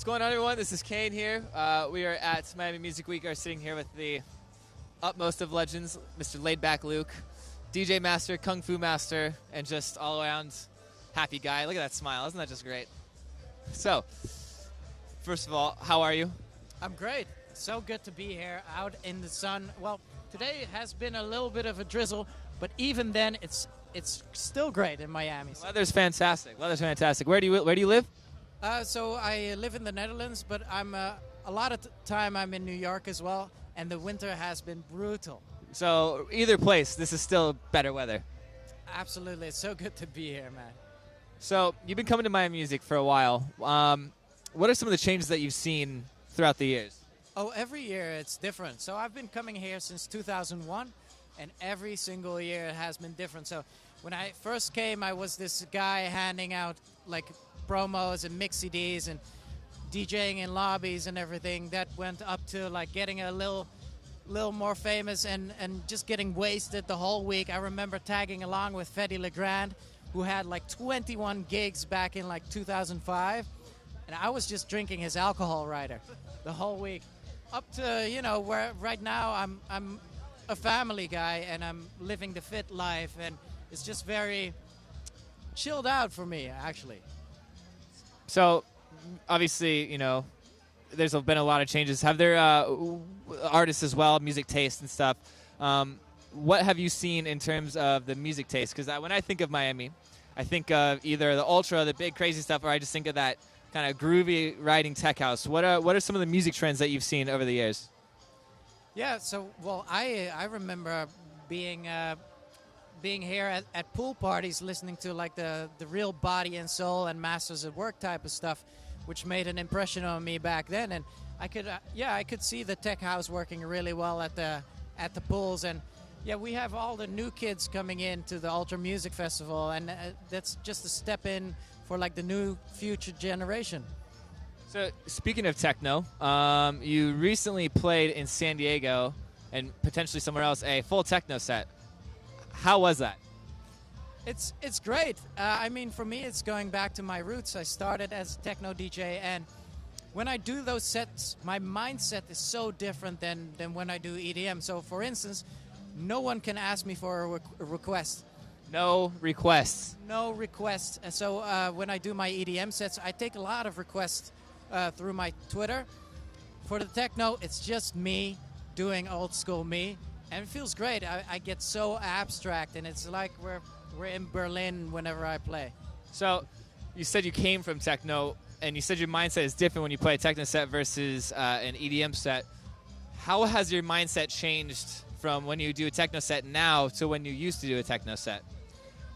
What's going on, everyone? This is Kane here. We are at Miami Music Week. Are sitting here with the utmost of legends, Mr. Laidback Luke, DJ Master, Kung Fu Master, and just all-around happy guy. Look at that smile. Isn't that just great? So, first of all, how are you? I'm great. So good to be here out in the sun. Well, today has been a little bit of a drizzle, but even then, it's still great in Miami. Weather's fantastic. Weather's fantastic. Where do you live? So I live in the Netherlands, but I'm a lot of time I'm in New York as well, and the winter has been brutal. So either place, this is still better weather. Absolutely. It's so good to be here, man. So you've been coming to Miami Music for a while. What are some of the changes that you've seen throughout the years? Oh, every year it's different. So I've been coming here since 2001, and every single year it has been different. So when I first came, I was this guy handing out like promos and mix CDs and DJing in lobbies and everything. That went up to like getting a little more famous and just getting wasted the whole week. I remember tagging along with Fetty Legrand, who had like 21 gigs back in like 2005, and I was just drinking his alcohol rider the whole week. Up to where right now I'm a family guy and I'm living the fit life, and it's just very chilled out for me actually. So, obviously, there's been a lot of changes. Have there artists as well, music taste and stuff? What have you seen in terms of the music taste? Because when I think of Miami, I think of either the ultra, the big crazy stuff, or I just think of that kind of groovy riding tech house. What are some of the music trends that you've seen over the years? Yeah, so I remember being here at pool parties, listening to like the real Body and Soul and Masters at Work type of stuff, which made an impression on me back then. And I could see the tech house working really well at the pools. And yeah, we have all the new kids coming in to the Ultra Music Festival, and that's just a step in for like the new future generation. So speaking of techno, you recently played in San Diego and potentially somewhere else a full techno set. How was that? It's great. I mean, for me, it's going back to my roots. I started as a techno DJ, and when I do those sets, my mindset is so different than when I do EDM. So, for instance, no one can ask me for a request. No requests. No requests. So when I do my EDM sets, I take a lot of requests through my Twitter. For the techno, it's just me doing old school me. And it feels great. I get so abstract, and it's like we're in Berlin whenever I play. So you said you came from techno, and you said your mindset is different when you play a techno set versus an EDM set. How has your mindset changed from when you do a techno set now to when you used to do a techno set?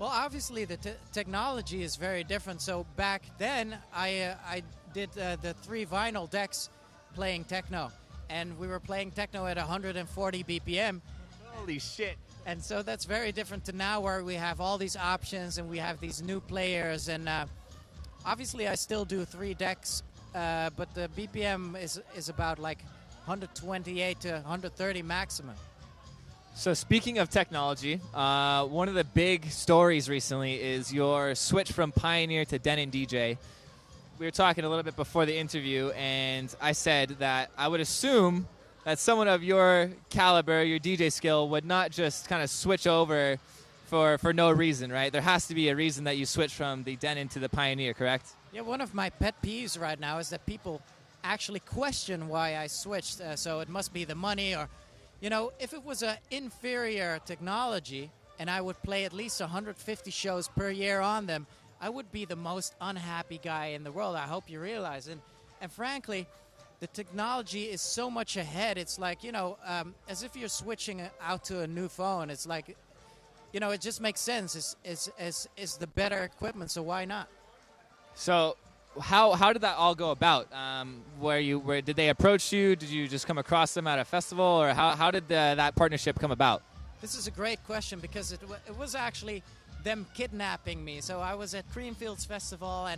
Well, obviously the technology is very different. So back then, I did the 3 vinyl decks playing techno. And we were playing techno at 140 BPM. Holy shit. And so that's very different to now, where we have all these options and we have these new players. And obviously I still do 3 decks, but the BPM is about like 128 to 130 maximum. So speaking of technology, one of the big stories recently is your switch from Pioneer to Denon DJ. We were talking a little bit before the interview, and I said that I would assume that someone of your caliber, your DJ skill, would not just kind of switch over for no reason, right? There has to be a reason that you switch from the Denon to the Pioneer, correct? Yeah, one of my pet peeves right now is that people actually question why I switched. So it must be the money, or, if it was an inferior technology and I would play at least 150 shows per year on them, I would be the most unhappy guy in the world. I hope you realize. And frankly, the technology is so much ahead. It's like, as if you're switching out to a new phone. It's like, it just makes sense. It's the better equipment, so why not? So how did that all go about? Where did they approach you? Did you just come across them at a festival? Or how did that partnership come about? This is a great question, because it was actually them kidnapping me. So I was at Creamfields Festival,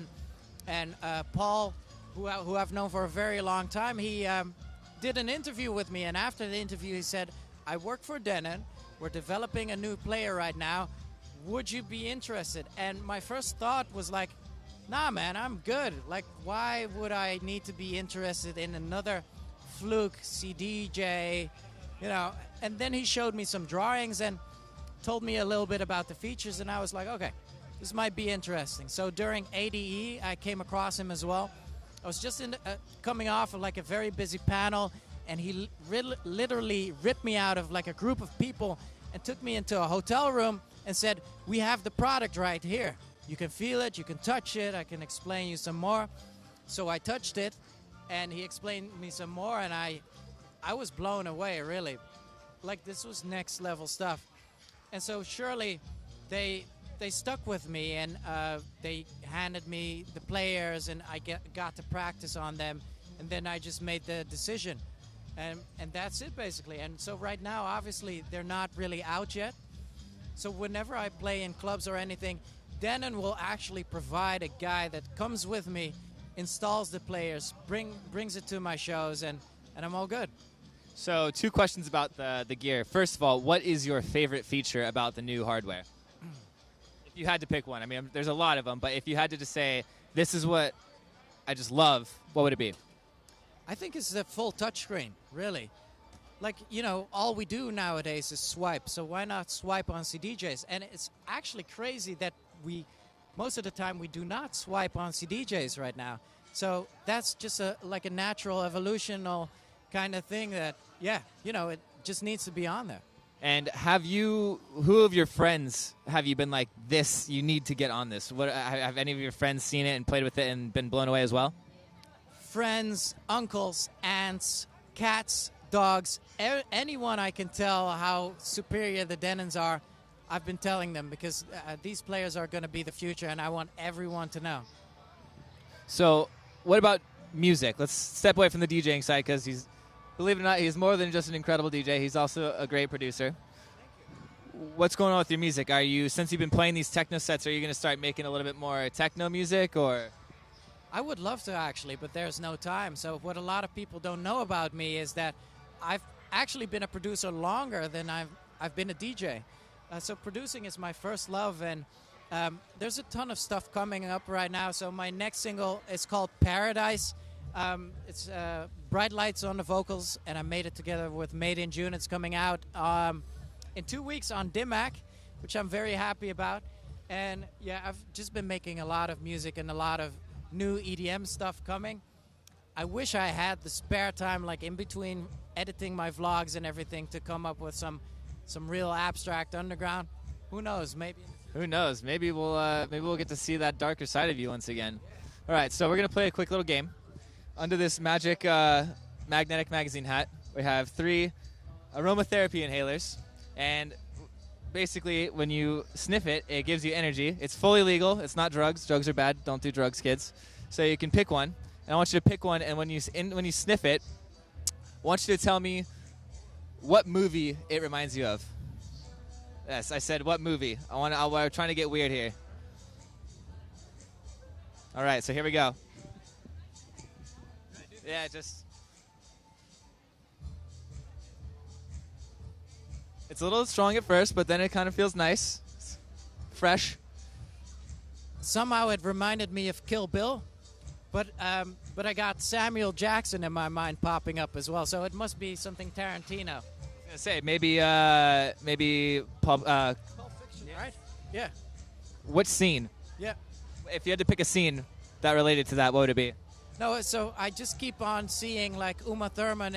and Paul, who I've known for a very long time, he did an interview with me, and after the interview he said, I work for Denon, we're developing a new player right now, would you be interested? And my first thought was like, Nah, man, I'm good. Like, why would I need to be interested in another fluke CDJ? You know, and then he showed me some drawings and told me a little bit about the features, and I was like, okay, this might be interesting. So during ADE, I came across him as well. I was just coming off of like a very busy panel, and he literally ripped me out of like a group of people and took me into a hotel room and said, we have the product right here. You can feel it, you can touch it, I can explain you some more. So I touched it, and he explained me some more, and I was blown away, really. Like, this was next level stuff. And so surely they stuck with me, and they handed me the players, and I got to practice on them, and then I just made the decision. And that's it, basically. And so right now, obviously, they're not really out yet. So whenever I play in clubs or anything, Denon will actually provide a guy that comes with me, installs the players, brings it to my shows, and I'm all good. So 2 questions about the gear. First of all, what is your favorite feature about the new hardware? If you had to pick one. I mean, there's a lot of them, but if you had to just say, this is what I just love, what would it be? I think it's the full touchscreen, really. Like, you know, all we do nowadays is swipe, so why not swipe on CDJs? And it's actually crazy that most of the time we do not swipe on CDJs right now. So that's just like a natural evolutional kind of thing that, yeah, you know, it just needs to be on there. And who of your friends have you been like, this, you need to get on this? Have any of your friends seen it and played with it and been blown away as well? Friends, uncles, aunts, cats, dogs, anyone I can tell how superior the Denons are, I've been telling them, because these players are going to be the future, and I want everyone to know. So what about music? Let's step away from the DJing side, because believe it or not, he's more than just an incredible DJ. He's also a great producer. What's going on with your music? Since you've been playing these techno sets, are you going to start making a little bit more techno music, or? I would love to, actually, but there's no time. So what a lot of people don't know about me is that I've actually been a producer longer than I've been a DJ. So producing is my first love, and there's a ton of stuff coming up right now. So my next single is called Paradise. It's Bright Lights on the vocals, and I made it together with Made in June. It's coming out in 2 weeks on Dimac, which I'm very happy about. And yeah, I've just been making a lot of music and a lot of new EDM stuff coming. I wish I had the spare time, like in between editing my vlogs and everything, to come up with some real abstract underground. Who knows? Maybe. Who knows? Maybe we'll get to see that darker side of you once again. All right, so we're gonna play a quick little game. Under this magic magnetic magazine hat, we have 3 aromatherapy inhalers, and basically when you sniff it, it gives you energy. It's fully legal. It's not drugs. Drugs are bad. Don't do drugs, kids. So you can pick one, and I want you to pick one. And when you sniff it, I want you to tell me what movie it reminds you of. Yes, I said what movie. I'm trying to get weird here. All right, so here we go. Yeah, it's a little strong at first, but then it kind of feels nice, fresh. Somehow it reminded me of Kill Bill, but I got Samuel Jackson in my mind popping up as well, so it must be something Tarantino. I was gonna say maybe Pulp Fiction, right? Yeah. What scene? Yeah. If you had to pick a scene that related to that, what would it be? No, so I just keep on seeing like Uma Thurman,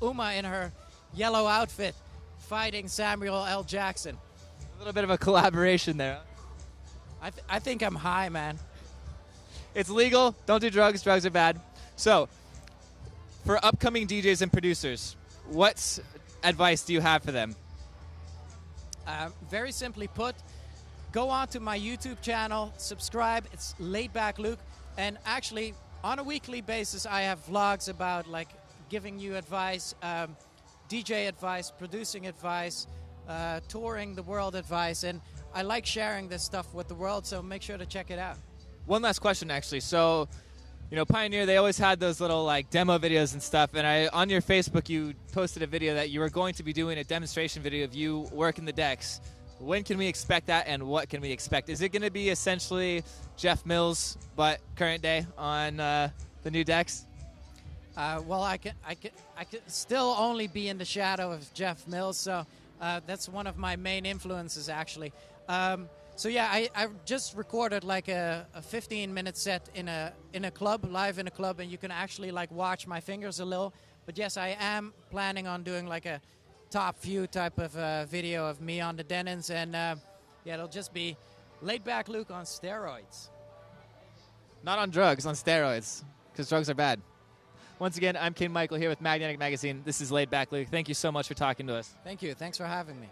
Uma in her yellow outfit, fighting Samuel L. Jackson. A little bit of a collaboration there. I think I'm high, man. It's legal. Don't do drugs. Drugs are bad. So, for upcoming DJs and producers, what advice do you have for them? Very simply put, go on to my YouTube channel, subscribe. It's Laidback Luke. And actually, on a weekly basis, I have vlogs about like giving you advice, DJ advice, producing advice, touring the world advice, and I like sharing this stuff with the world, so make sure to check it out. One last question, actually. So, you know, Pioneer, they always had those little like demo videos and stuff, and on your Facebook, you posted a video that you were going to be doing a demonstration video of you working the decks. When can we expect that, and what can we expect? Is it going to be essentially Jeff Mills, but current day on the new decks? Well, I can still only be in the shadow of Jeff Mills, so that's one of my main influences, actually. So yeah, I just recorded like a 15-minute set in a club, live in a club, and you can actually like watch my fingers a little. But yes, I am planning on doing like a top view type of video of me on the Denons, and yeah, it'll just be Laidback Luke on steroids. Not on drugs, on steroids, because drugs are bad. Once again, I'm King Michael here with Magnetic Magazine. This is Laidback Luke. Thank you so much for talking to us. Thank you. Thanks for having me.